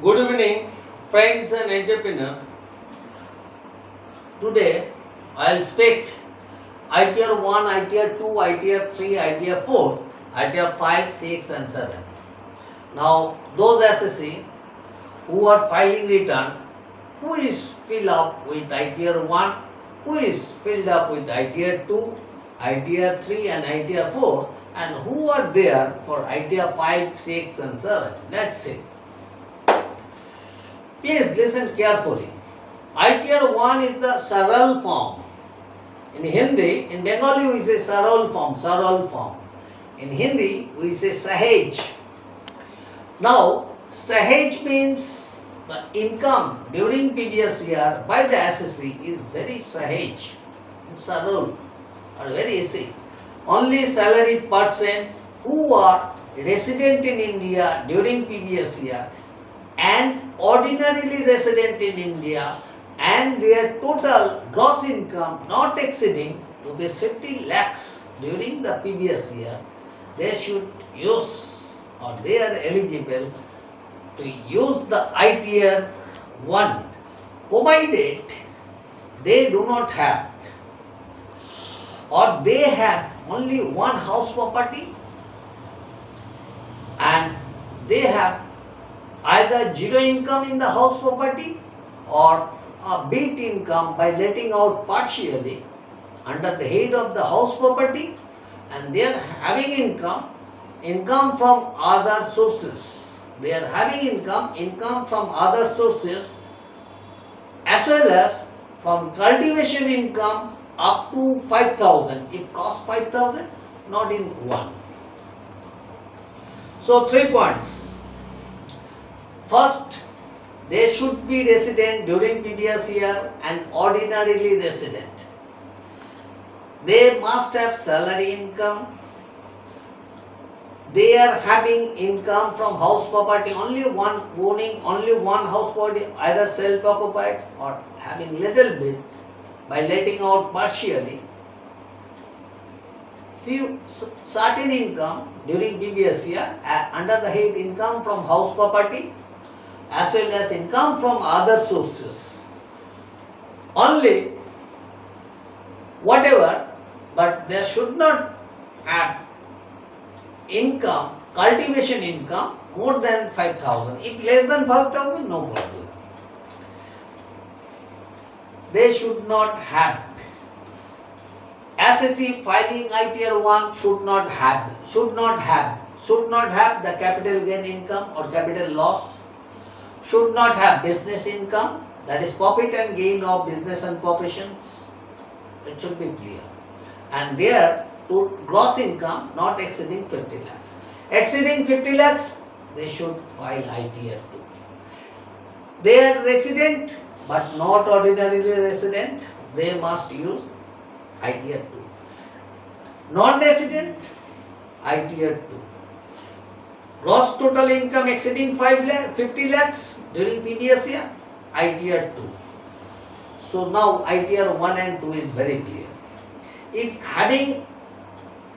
Good evening, friends and entrepreneurs. Today I'll speak ITR 1, ITR 2, ITR 3, ITR 4, ITR 5, 6 and 7. Now those SSC who are filing return, who is filled up with ITR 1, who is filled up with ITR 2, ITR 3 and ITR 4 and who are there for ITR 5, 6 and 7. Let's see. Please listen carefully. ITR 1 is the Saral form. In Hindi, in Bengali we say Saral form. In Hindi we say Sahej. Now, Sahej means the income during previous year by the SSC is very Sahej, Saral or very easy. Only salaried person who are resident in India during previous year and ordinarily resident in India and their total gross income not exceeding rupees 50 lakhs during the previous year, they should use or they are eligible to use the ITR 1 provided they do not have or they have only one house property and they have either zero income in the house property or a bit income by letting out partially under the head of the house property and they are having income from other sources. They are having income from other sources as well as from cultivation income up to 5,000. If cross 5,000, not in one. So 3 points. First, they should be resident during previous year and ordinarily resident. They must have salary income. They are having income from house property, owning only one house property, either self-occupied or having little bit by letting out partially. Few certain income during previous year under the head income from house property as well as income from other sources. Only whatever, but there should not have income, cultivation income more than 5,000. If less than 5,000, no problem. They should not have. SSC filing ITR 1 should not have the capital gain income or capital loss, should not have business income, that is profit and gain of business and professions. It should be clear. And their gross income not exceeding 50 lakhs. Exceeding 50 lakhs, they should file ITR 2. They are resident but not ordinarily resident, they must use ITR 2. Non-resident, ITR 2. Gross total income exceeding 50 lakhs during previous year, ITR 2. So now ITR 1 and 2 is very clear. If having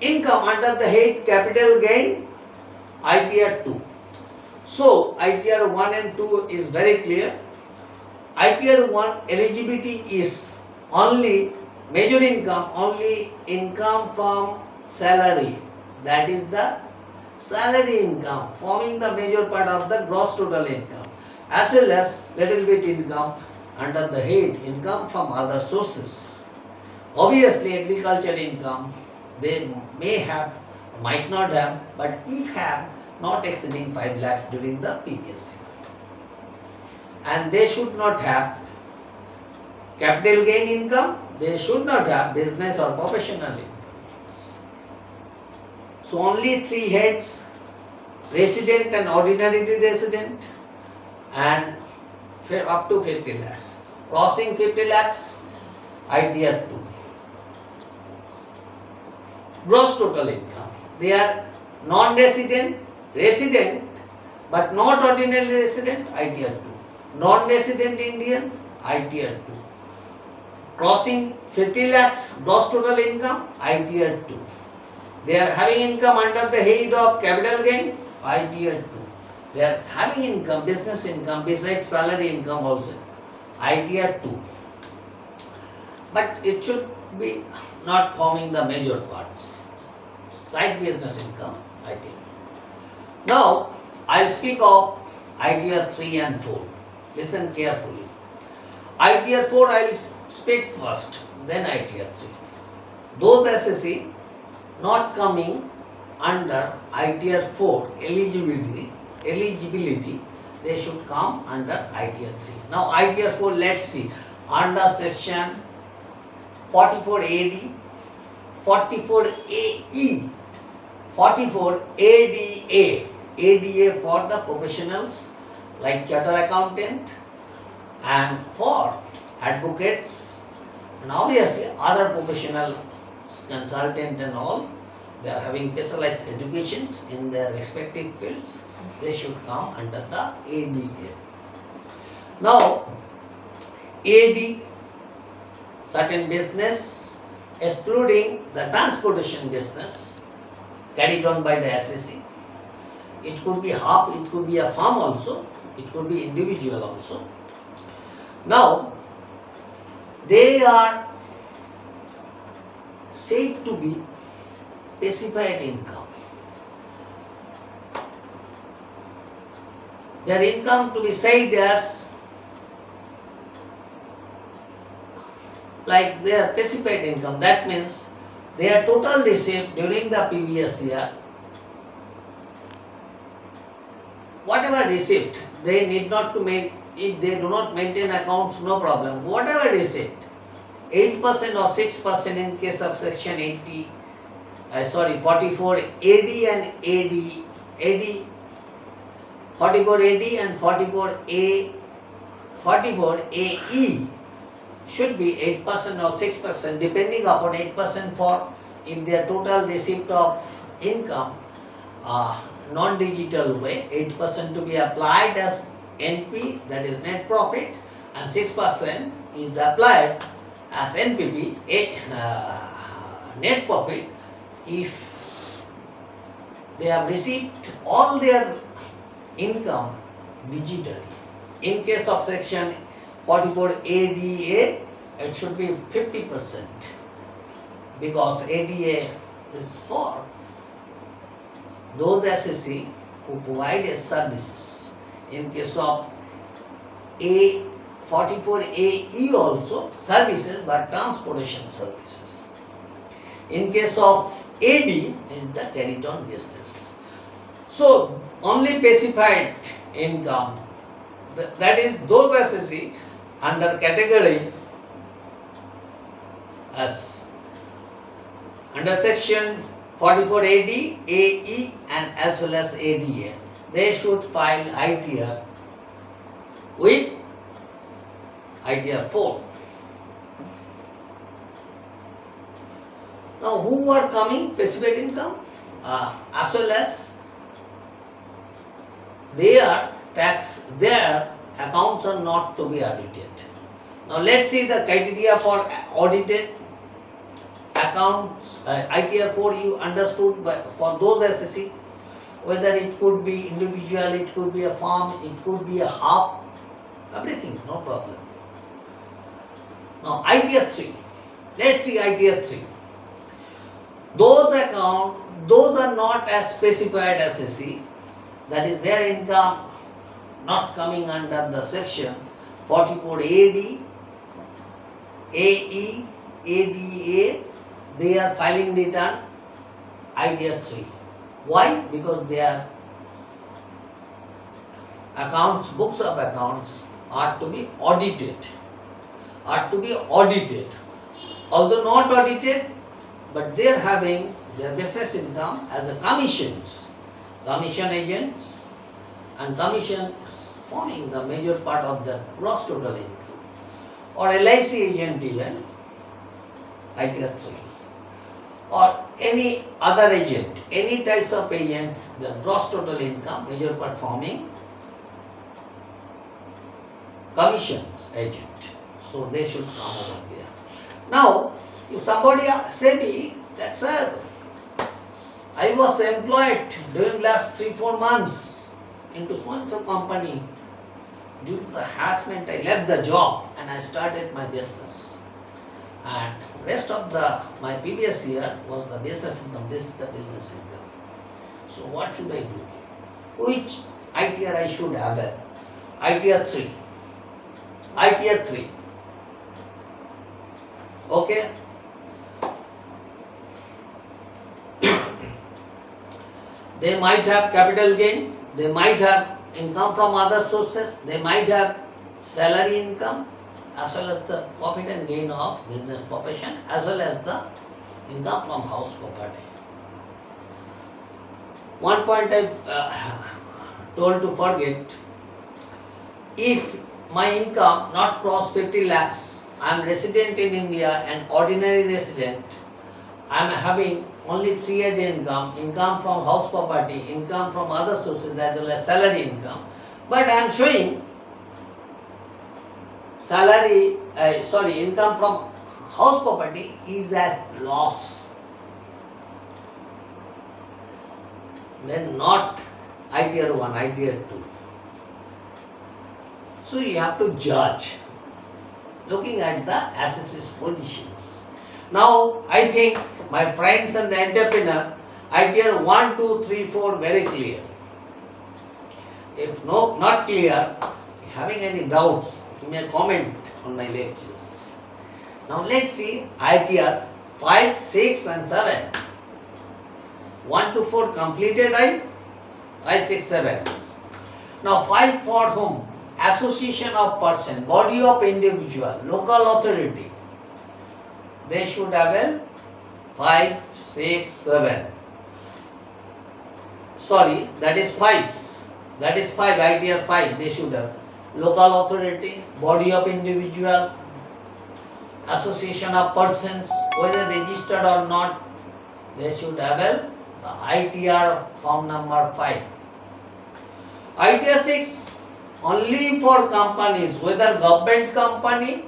income under the head capital gain, ITR 2. So ITR 1 and 2 is very clear. ITR 1 eligibility is only major income, only income from salary, that is the salary income forming the major part of the gross total income as well as little bit income under the head income from other sources. Obviously agriculture income they may have, might not have, but if have, not exceeding 5 lakhs during the previous year. And they should not have capital gain income, they should not have business or professional income. So only 3 heads, resident and ordinarily resident and up to 50 lakhs. Crossing 50 lakhs, ITR 2. Gross total income. They are non-resident, resident but not ordinarily resident, ITR 2. Non-resident Indian, ITR 2. Crossing 50 lakhs gross total income, ITR 2. They are having income under the head of capital gain, ITR 2. They are having income, business income besides salary income also. ITR 2. But it should be not forming the major parts. Side business income, ITR. Now, I'll speak of ITR 3 and 4. Listen carefully. ITR 4 I'll speak first, then ITR 3. Those SSC not coming under ITR 4 eligibility, they should come under ITR 3. Now ITR 4, let's see. Under section 44 AD, 44 AE, 44 ADA, ADA for the professionals like chartered accountant and for advocates and obviously other professional consultant and all. They are having specialized educations in their respective fields. They should come under the ADA. Now, AD, certain business, excluding the transportation business carried on by the SSC. It could be half, it could be a firm also, it could be individual also. Now, they are said to be specified income. Their income to be said as like their specified income. That means their total receipt during the previous year, whatever receipt, they need not to make, if they do not maintain accounts, no problem. Whatever receipt, 8% or 6% in case of section 44 AD and AD, 44 AD and 44 AE should be 8% or 6% depending upon 8% for if their total receipt of income non-digital way, 8% to be applied as NP, that is net profit, and 6% is applied as NPP, net profit, if they have received all their income digitally. In case of section 44 ADA, it should be 50% because ADA is for those SSC who provide services. In case of 44 AE also services, but transportation services. In case of AD is the carried on business. So only specified income, that is those SSC under categories as under section 44 AD, AE and as well as ADA, they should file ITR with ITR 4. Now who are coming specified income as well as their accounts are not to be audited. Now let's see the criteria for audited accounts. ITR 4 you understood, but for those SSC, whether it could be individual, it could be a firm, it could be a half, everything, no problem. Now ITR 3, let's see ITR 3. Those accounts, those are not as specified SSC, that is their income not coming under the section 44 AD, AE, ADA, they are filing return ITR 3. Why? Because their accounts, books of accounts are to be audited. Although not audited, but they are having their business income as a commissions, commission agents, and commission forming the major part of the gross total income, or LIC agent even, ITR 3, or any other agent, any types of agent, the gross total income, major part forming commissions agent. So they should come over there. Now, if somebody say me that, sir, I was employed during last 3-4 months into so-and-so company. Due to the harassment, I left the job and I started my business. And rest of my previous year was the business income. This is the business income. So what should I do? Which ITR I should avail? ITR 3. ITR 3. Okay. They might have capital gain, they might have income from other sources, they might have salary income, as well as the profit and gain of business profession, as well as the income from house property. One point I told to forget, if my income not cross 50 lakhs, I am resident in India and ordinary resident, I am having only 3 years income, income from house property, income from other sources as well as salary income, but I am showing income from house property is as loss, then not ITR 1, ITR 2. So you have to judge looking at the assess's positions. Now I think my friends and the entrepreneur, ITR 1, 2, 3, 4 very clear. If not clear, if having any doubts, you may comment on my lectures. Now let's see ITR 5, 6 and 7. 1 to 4 completed, 5, 6, 7. Now 5 for whom? Association of person, body of individual, local authority. They should avail 5, 6, 7. Sorry, that is 5. That is 5, ITR 5. They should have local authority, body of individual, association of persons, whether registered or not. They should avail the ITR form number 5. ITR 6 only for companies, whether government company,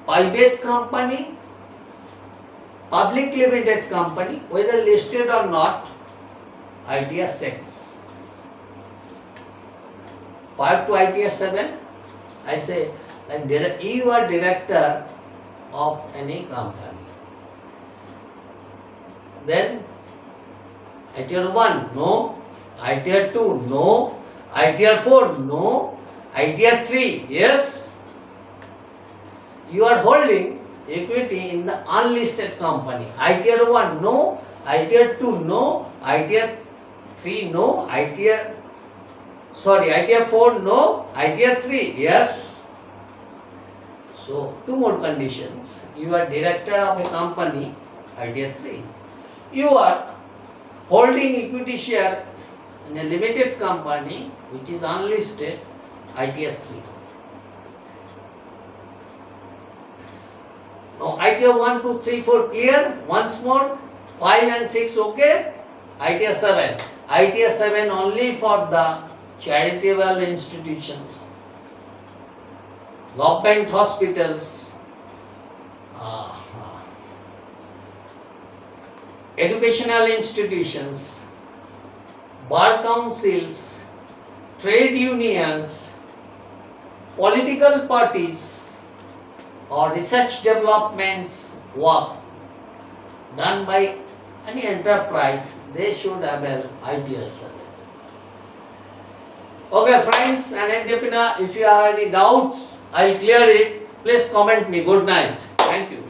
private company, public limited company, whether listed or not, ITR 6. 5 to ITR 7, I say, like you are director of any company. Then ITR 1, no. ITR 2, no. ITR 4, no. ITR 3, yes. You are holding equity in the unlisted company. ITR 1, no. ITR 2, no. ITR 3, no. ITR 4, no. ITR 3, yes. So, 2 more conditions. You are director of a company, ITR 3. You are holding equity share in a limited company which is unlisted, ITR 3. Now ITR 1, 2, 3, 4 clear. Once more, 5 and 6 okay. ITR 7. ITR 7 only for the charitable institutions, government hospitals, educational institutions, bar councils, trade unions, political parties, or research developments work done by any enterprise, they should avail ITR 7. Okay friends and entrepreneur, if you have any doubts, I will clear it. Please comment me. Good night. Thank you.